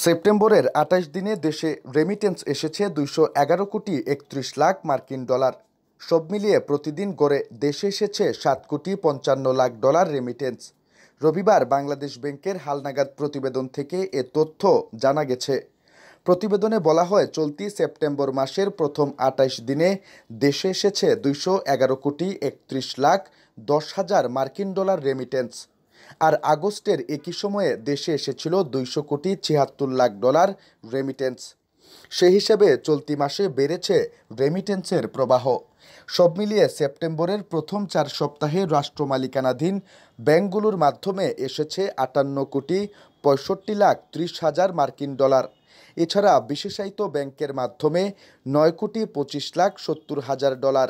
সেপ্টেম্বরের ২৮ দিনে দেশে রেমিটেন্স এসেছে ২১১ কোটি ৩১ লাখ মার্কিন ডলার। সব মিলিয়ে প্রতিদিন গড়ে দেশে এসেছে ৭ কোটি ৫৫ লাখ ডলার রেমিটেন্স। রবিবার বাংলাদেশ ব্যাংকের হালনাগাদ প্রতিবেদন থেকে এ তথ্য জানা গেছে। প্রতিবেদনে বলা হয়, চলতি সেপ্টেম্বর মাসের প্রথম ২৮ দিনে দেশে এসেছে ২১১ কোটি ৩১ লাখ ১০ হাজার মার্কিন ডলার রেমিটেন্স। আর আগস্টের একই সময়ে দেশে এসেছিল ২০০ কোটি ৭৬ লাখ ডলার রেমিটেন্স। সেই হিসেবে চলতি মাসে বেড়েছে রেমিটেন্সের প্রবাহ। সব মিলিয়ে সেপ্টেম্বরের প্রথম ৪ সপ্তাহে রাষ্ট্র মালিকানাধীন ব্যাংকগুলোর মাধ্যমে এসেছে ৫৮ কোটি ৬৫ লাখ ৩০ হাজার মার্কিন ডলার। এছাড়া বিশেষায়িত ব্যাংকের মাধ্যমে ৯ কোটি ২৫ লাখ ৭০ হাজার ডলার,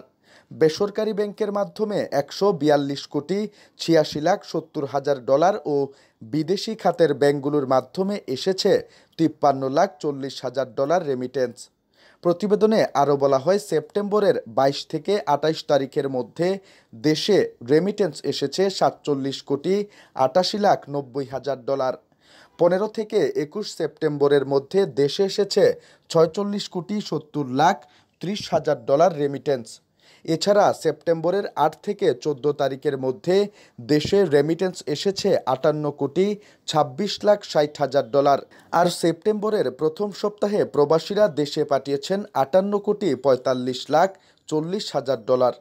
বেসরকারি ব্যাংকের মাধ্যমে ১৪২ কোটি ৮৬ লাখ ৭০ হাজার ডলার ও বিদেশি খাতের ব্যাংকগুলোর মাধ্যমে এসেছে ৫৩ লাখ ৪০ হাজার ডলার রেমিটেন্স। প্রতিবেদনে আরও বলা হয়, সেপ্টেম্বরের ২২ থেকে ২৮ তারিখের মধ্যে দেশে রেমিটেন্স এসেছে ৪৭ কোটি ৮৮ লাখ ৯০ হাজার ডলার। ১৫ থেকে ২১ সেপ্টেম্বরের মধ্যে দেশে এসেছে ৪৬ কোটি ৭০ লাখ ৩০ হাজার ডলার রেমিটেন্স। এছাড়া সেপ্টেম্বরের ৮ থেকে ১৪ তারিখের মধ্যে দেশে রেমিটেন্স এসেছে ৫৮ কোটি ২৬ লাখ ৬০ হাজার ডলার। আর সেপ্টেম্বরের প্রথম সপ্তাহে প্রবাসীরা দেশে পাঠিয়েছেন ৫৮ কোটি ৪৫ লাখ ৪০ হাজার ডলার।